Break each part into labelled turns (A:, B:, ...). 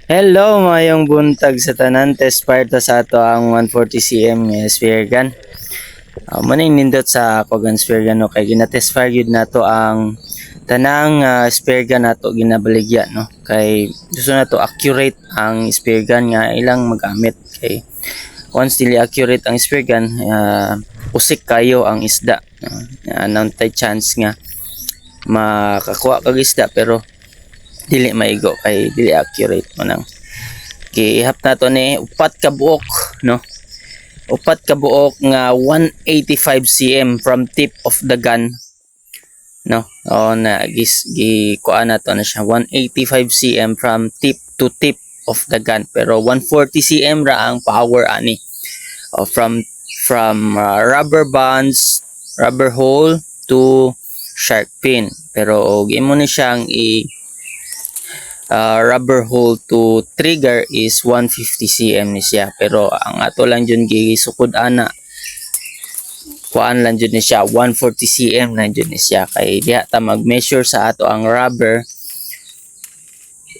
A: Hello, mayong buntag sa tanan. Test fire ta sa ato ang 140 cm nga spear gun. Maning nindot sa pag spear gun no kay gina-test fire gyud nato ang tanang spear gun nato ginabaligya no. Kay gusto nato accurate ang spear gun nga ilang magamit kay once dili accurate ang spear gun usik kayo ang isda. Anong chance nga makakuha kag isda pero dili maigo kay dili accurate mo nang gihap nato ni upat ka buok no, upat ka buok nga 185 cm from tip of the gun no, o na gi kuan nato na siya 185 cm from tip to tip of the gun pero 140 cm ra ang power ani from rubber bands, rubber hole to shark fin pero og imo ni siyang rubber hole to trigger is 150 cm ni siya pero ang ato lang dyan gisukod ana kuan lang dyan ni siya 140 cm lang dyan ni siya kay diha ta mag measure sa ato ang rubber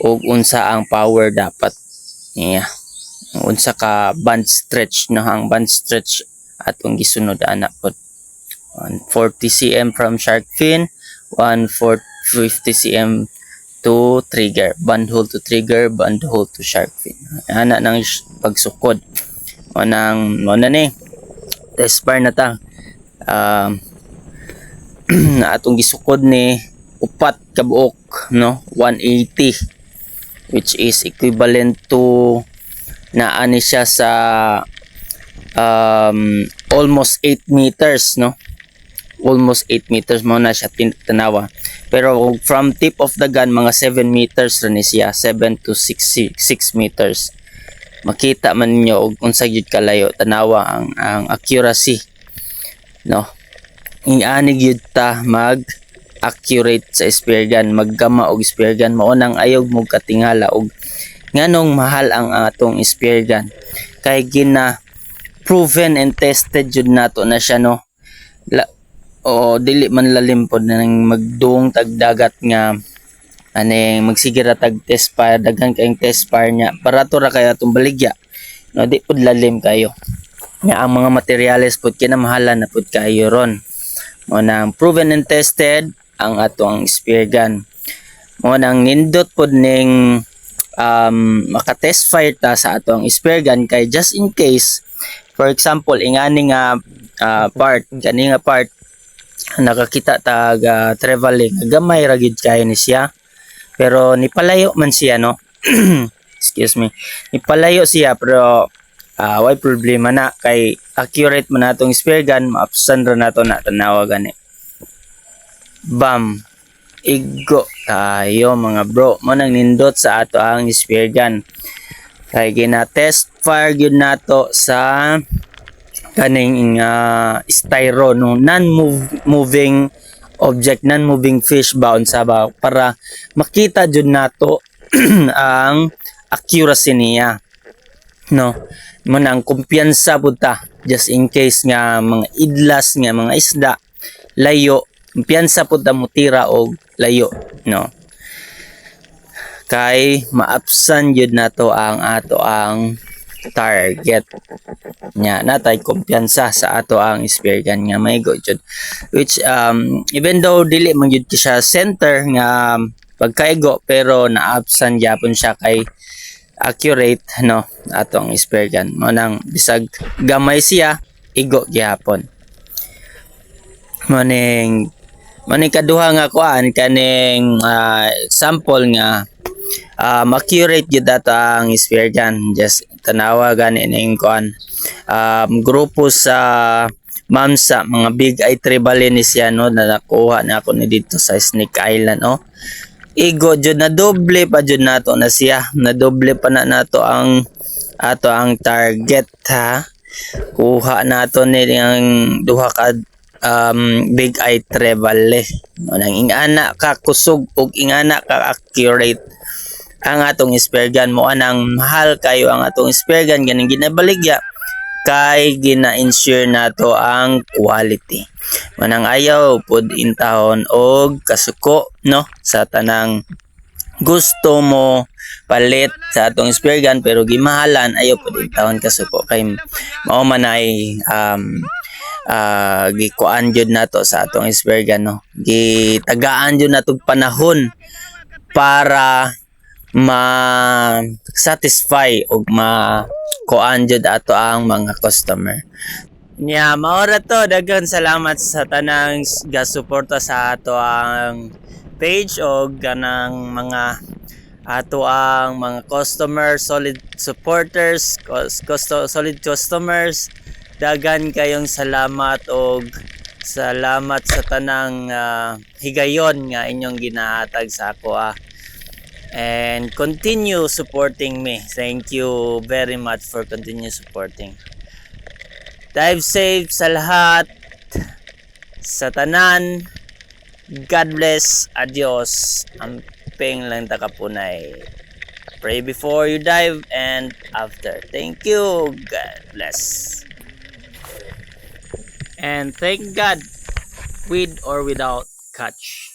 A: ug unsa ang power dapat niya unsa ka band stretch na ang band stretch atong gisunod ana pod 140 cm from shark fin, 150 cm to trigger, band hole to trigger, band hole to shark fin. Ana nang pagsukod. O na ni test bar na ta. Na atong gisukod ni upat ka buok no, 180 which is equivalent to naani siya sa almost 8 meters no, almost 8 meters mo na siya tanawa pero from tip of the gun mga 7 meters rin siya, 7 to 6 meters makita man ninyo og unsa gyud kalayo tanawa ang accuracy no, ingani gyud ta mag accurate sa spear gun, maggama og spear gun mao nang ayog mo katingala og nganong mahal ang atong spear gun kay gina proven and tested jud nato na siya no. O dili man lalim pod nang magduong tagdagat nga aning magsigira tag test fire daghan kayong test fire nya para to ra kaya atong baligya no, di pod lalim kayo nga ang mga materyales pod kinamahalan na pod kayo ron mo nang proven and tested ang atong spear gun mo nang nindot pod ning maka-test fire ta sa atong spear gun kay just in case for example ingani nga part kani nga part nakakita tag traveling gamay ra gid kayo ni siya pero nipalayo man siya no. Excuse me, nipalayo siya pero why problema na kay accurate man natong spear gun maapsan ra nato na tanawa gani bam igo tayo mga bro mo nang nindot sa ato ang spear gun kay gina test fire gyud nato sa kaning styro no, non-moving object, non-moving fish bound sa ba para makita jud nato ang accuracy niya no, mo nang kumpiyansa pud ta just in case nga mga idlas nga mga isda layo kumpiyansa pud ta mo tira og layo no, kay maapsan jud nato ang target nya natay kumpiyansa sa ato ang spear gun nga may go jud which even though dili man jud siya center nga pagkaigo pero naabsan gyapon siya kay accurate no atong spear gun mo nang bisag gamay siya igo gyapon maning kaduha nga kuan kaning sample nga accurate gyud data ang spear gun just tanawa gani ning kuan grupo sa Mamsa mga big eye tribal ni siya no na nakuha na ako ni dito sa Snake Island no, igo jud na doble pa jud nato na siya, na doble pa na nato ang ato ang target ha, kuha nato ni ang duha ka big eye tribal no, nang ingana ka kusog ug ingana ka accurate ang atong spear gun mo anang mahal kayo ang atong spear gun ganing ginabaligya kay gina-ensure nato ang quality manang ayaw pod intahon og kasuko no sa tanang gusto mo palit sa atong spear gun pero gimahalan, ayo pud tawon ka suko kay mao man ay gikuan jud nato sa atong spear gun, no. Gitagaan jud natog panahon para ma-satisfy o ma-kuan jud ato ang mga customer. Nya maora to, daghang salamat sa tanang gasuporta sa ato ang page o ganang mga ato ang mga customer, solid supporters, solid customers. Daghan kayong salamat og salamat sa tanang higayon nga inyong ginahatag sa ako. And continue supporting me. Thank you very much for continue supporting. Drive safe sa lahat, sa tanan. God bless. Adios. Amping lang takapunay. Pray before you dive and after. Thank you. God bless. And thank God with or without catch.